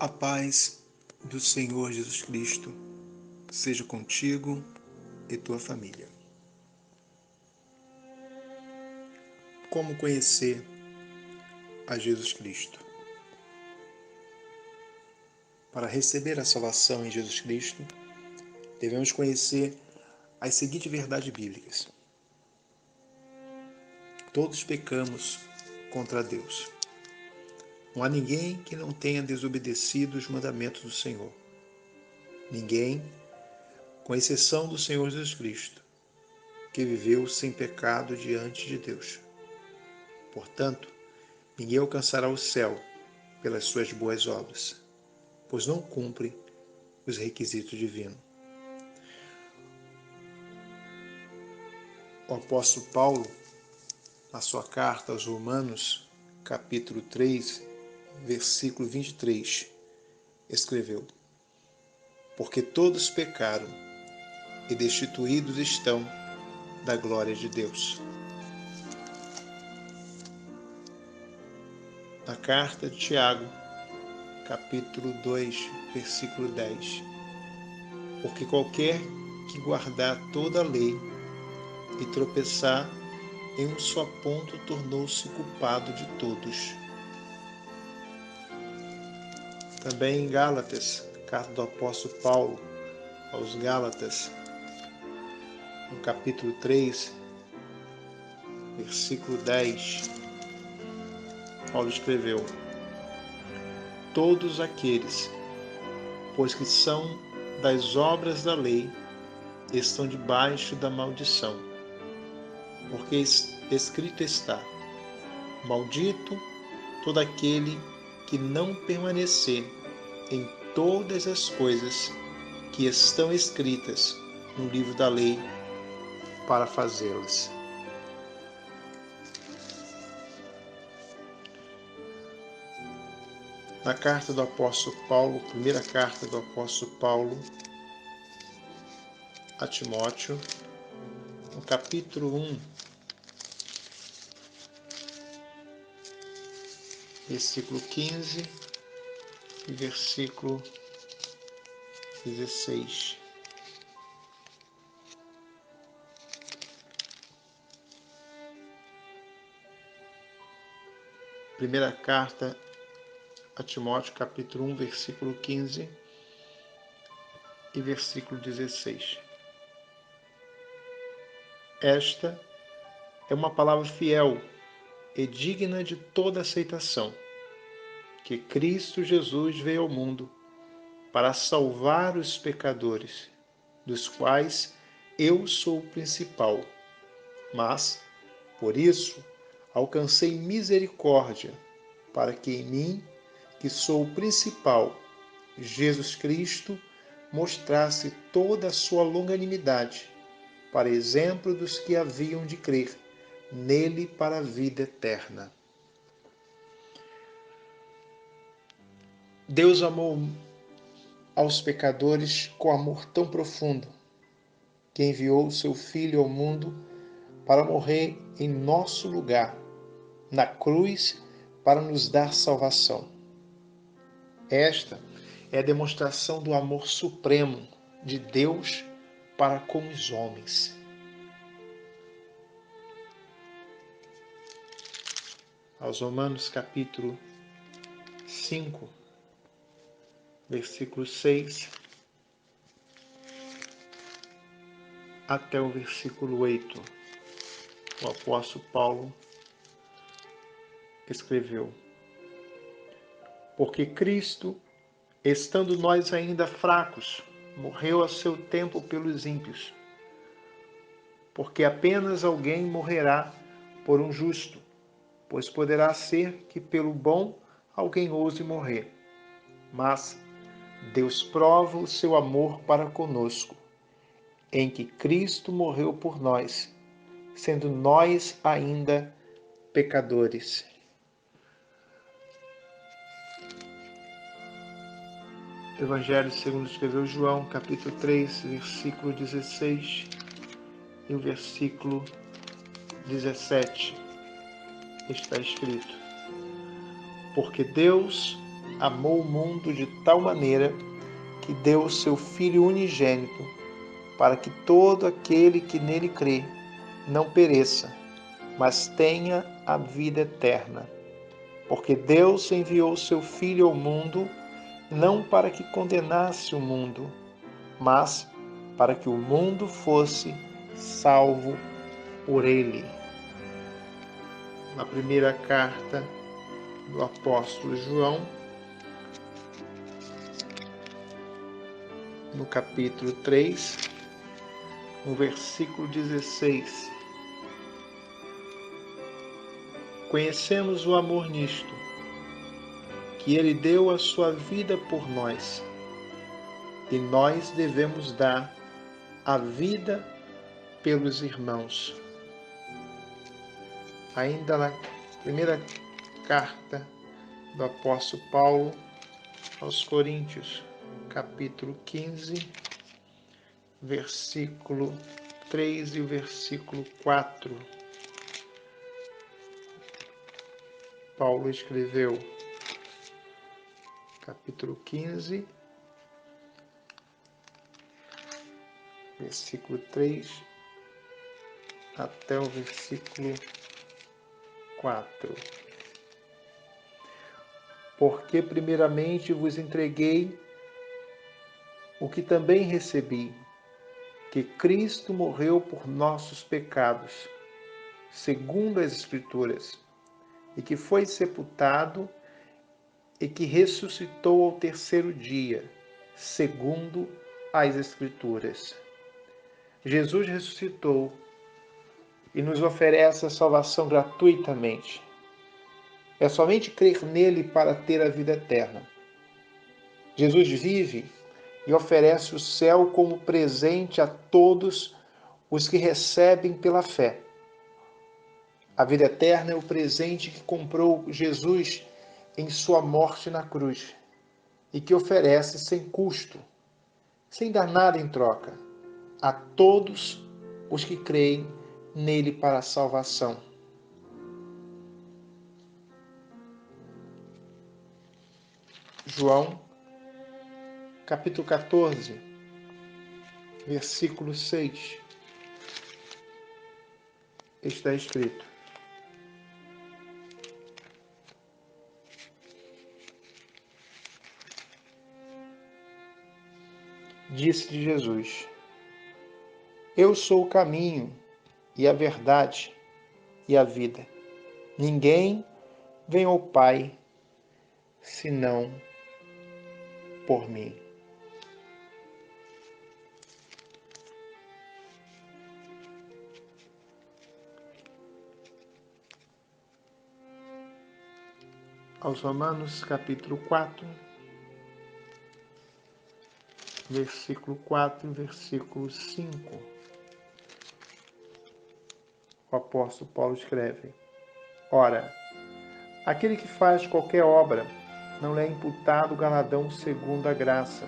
A paz do Senhor Jesus Cristo seja contigo e tua família. Como conhecer a Jesus Cristo? Para receber a salvação em Jesus Cristo, devemos conhecer as seguintes verdades bíblicas. Todos pecamos contra Deus. Não há ninguém que não tenha desobedecido os mandamentos do Senhor. Ninguém, com exceção do Senhor Jesus Cristo, que viveu sem pecado diante de Deus. Portanto, ninguém alcançará o céu pelas suas boas obras, pois não cumpre os requisitos divinos. O apóstolo Paulo, na sua carta aos Romanos, capítulo 3, versículo 23, escreveu: Porque todos pecaram e destituídos estão da glória de Deus. Na carta de Tiago, capítulo 2, versículo 10, porque qualquer que guardar toda a lei e tropeçar em um só ponto tornou-se culpado de todos. Também em Gálatas, carta do apóstolo Paulo aos Gálatas, no capítulo 3, versículo 10, Paulo escreveu: Todos aqueles, pois que são das obras da lei, estão debaixo da maldição. Porque escrito está: Maldito todo aquele que não permanecer em todas as coisas que estão escritas no livro da lei para fazê-las. Na carta do apóstolo Paulo, primeira carta do apóstolo Paulo a Timóteo, no capítulo 1, versículo 15 e versículo 16. Primeira carta a Timóteo, capítulo 1, versículo 15 e versículo 16. Esta é uma palavra fiel e digna de toda aceitação, que Cristo Jesus veio ao mundo para salvar os pecadores, dos quais eu sou o principal. Mas, por isso, alcancei misericórdia, para que em mim, que sou o principal, Jesus Cristo, mostrasse toda a sua longanimidade, para exemplo dos que haviam de crer nele para a vida eterna. Deus amou aos pecadores com amor tão profundo, que enviou o seu Filho ao mundo para morrer em nosso lugar, na cruz, para nos dar salvação. Esta é a demonstração do amor supremo de Deus para com os homens. Aos Romanos capítulo 5, versículo 6 até o versículo 8, o apóstolo Paulo escreveu: Porque Cristo, estando nós ainda fracos, morreu a seu tempo pelos ímpios. Porque apenas alguém morrerá por um justo, pois poderá ser que pelo bom alguém ouse morrer. Mas Deus prova o seu amor para conosco, em que Cristo morreu por nós, sendo nós ainda pecadores. Evangelho segundo escreveu João, capítulo 3, versículo 16 e o versículo 17. Está escrito: Porque Deus amou o mundo de tal maneira que deu o seu Filho unigênito, para que todo aquele que nele crê não pereça, mas tenha a vida eterna. Porque Deus enviou o seu Filho ao mundo, não para que condenasse o mundo, mas para que o mundo fosse salvo por ele. Na primeira carta do apóstolo João, no capítulo 3, no versículo 16. Conhecemos o amor nisto, que ele deu a sua vida por nós, e nós devemos dar a vida pelos irmãos. Ainda na primeira carta do apóstolo Paulo aos Coríntios, capítulo 15, versículo 3 e versículo 4. Paulo escreveu, capítulo 15, versículo 3 até o versículo 4. Porque primeiramente vos entreguei o que também recebi, que Cristo morreu por nossos pecados, segundo as Escrituras, e que foi sepultado e que ressuscitou ao terceiro dia, segundo as Escrituras. Jesus ressuscitou e nos oferece a salvação gratuitamente. É somente crer nele para ter a vida eterna. Jesus vive e oferece o céu como presente a todos os que recebem pela fé. A vida eterna é o presente que comprou Jesus em sua morte na cruz e que oferece sem custo, sem dar nada em troca, a todos os que creem nele para a salvação. João, capítulo 14, versículo 6, está escrito: Disse-lhe Jesus: Eu sou o caminho e a verdade e a vida. Ninguém vem ao Pai senão por mim. Aos Romanos, capítulo 4, versículo 4 e versículo 5. O apóstolo Paulo escreve: Ora, aquele que faz qualquer obra não lhe é imputado galardão segundo a graça,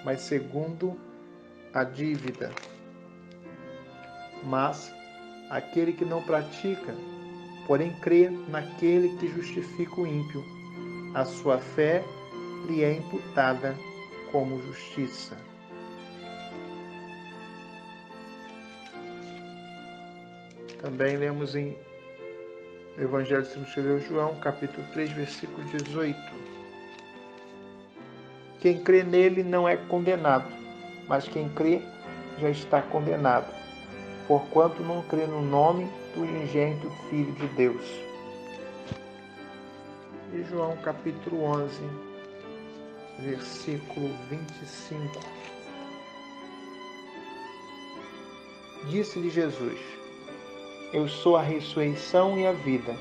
mas segundo a dívida. Mas aquele que não pratica, porém crê naquele que justifica o ímpio, a sua fé lhe é imputada como justiça. Também lemos em Evangelho segundo escreveu João, capítulo 3, versículo 18. Quem crê nele não é condenado, mas quem crê já está condenado, porquanto não crê no nome do unigênito Filho de Deus. E João, capítulo 11, versículo 25. Disse-lhe Jesus: Eu sou a ressurreição e a vida.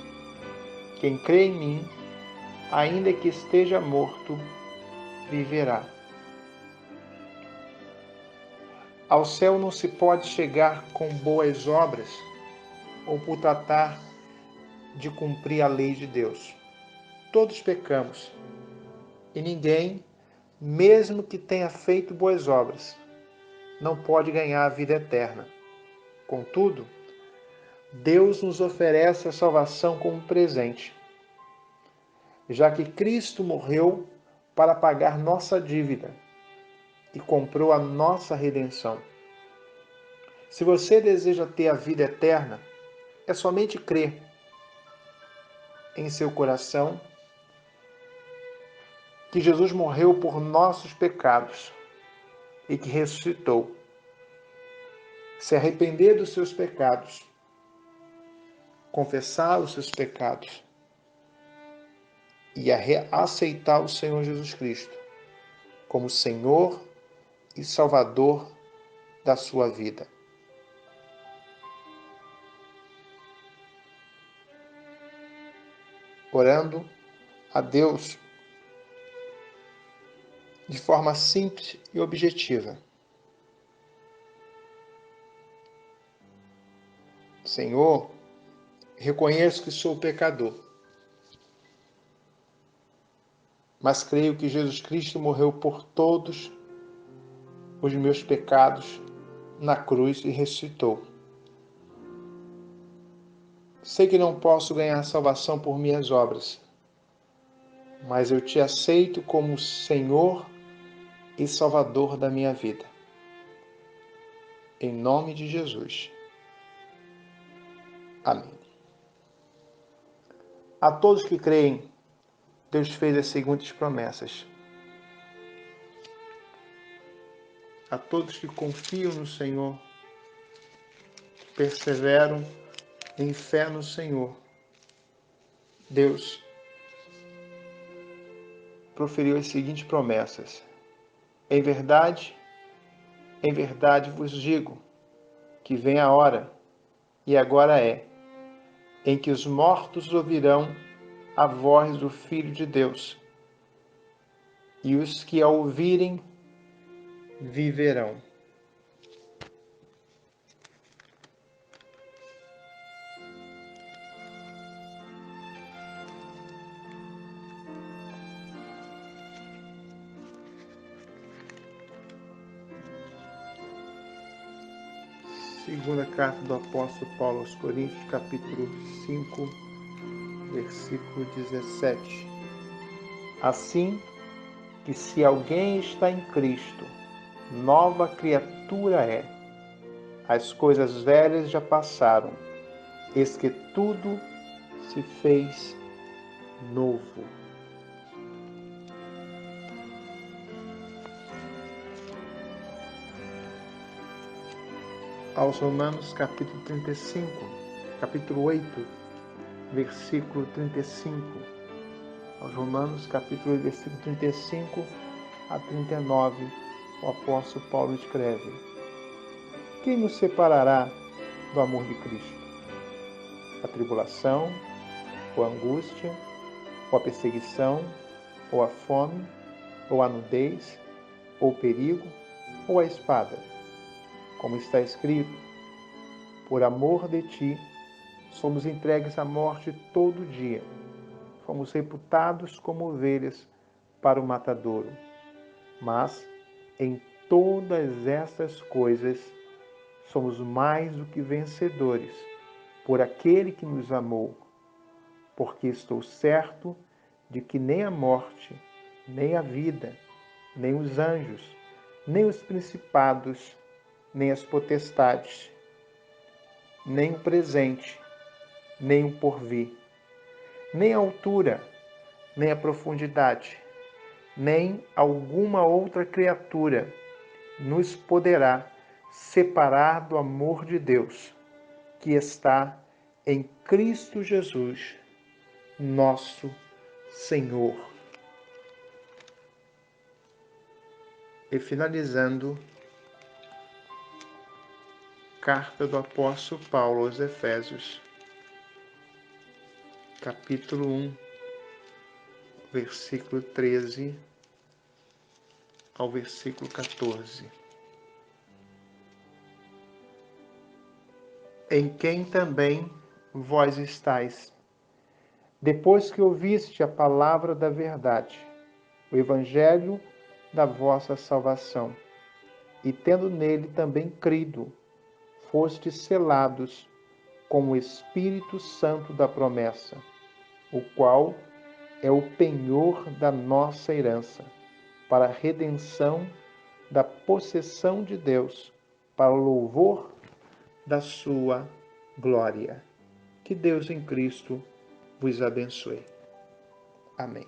Quem crê em mim, ainda que esteja morto, viverá. Ao céu não se pode chegar com boas obras ou por tratar de cumprir a lei de Deus. Todos pecamos e ninguém, mesmo que tenha feito boas obras, não pode ganhar a vida eterna. Contudo, Deus nos oferece a salvação como presente. Já que Cristo morreu para pagar nossa dívida e comprou a nossa redenção. Se você deseja ter a vida eterna, é somente crer em seu coração que Jesus morreu por nossos pecados e que ressuscitou. Se arrepender dos seus pecados, confessar os seus pecados e aceitar o Senhor Jesus Cristo como Senhor e Salvador da sua vida. Orando a Deus de forma simples e objetiva. Senhor, reconheço que sou pecador, mas creio que Jesus Cristo morreu por todos os meus pecados na cruz e ressuscitou. Sei que não posso ganhar salvação por minhas obras, mas eu te aceito como Senhor e Salvador da minha vida. Em nome de Jesus. Amém. A todos que creem, Deus fez as seguintes promessas. A todos que confiam no Senhor, perseveram em fé no Senhor, Deus proferiu as seguintes promessas. Em verdade vos digo que vem a hora, e agora é, em que os mortos ouvirão a voz do Filho de Deus, e os que a ouvirem viverão. Segunda carta do apóstolo Paulo aos Coríntios, capítulo 5, versículo 17. Assim que se alguém está em Cristo, nova criatura é. As coisas velhas já passaram, eis que tudo se fez novo. Aos Romanos, capítulo 35, capítulo 8, versículo 35. Aos Romanos, capítulo 8, versículo 35 a 39, o apóstolo Paulo escreve: Quem nos separará do amor de Cristo? A tribulação, ou a angústia, ou a perseguição, ou a fome, ou a nudez, ou o perigo, ou a espada? Como está escrito, por amor de ti, somos entregues à morte todo dia. Fomos reputados como ovelhas para o matadouro. Mas, em todas estas coisas, somos mais do que vencedores, por aquele que nos amou. Porque estou certo de que nem a morte, nem a vida, nem os anjos, nem os principados, nem as potestades, nem o presente, nem o porvir, nem a altura, nem a profundidade, nem alguma outra criatura nos poderá separar do amor de Deus, que está em Cristo Jesus, nosso Senhor. E finalizando, carta do apóstolo Paulo aos Efésios, capítulo 1, versículo 13 ao versículo 14. Em quem também vós estáis, depois que ouviste a palavra da verdade, o evangelho da vossa salvação, e tendo nele também crido, fostes selados com o Espírito Santo da promessa, o qual é o penhor da nossa herança, para a redenção da possessão de Deus, para o louvor da sua glória. Que Deus em Cristo vos abençoe. Amém.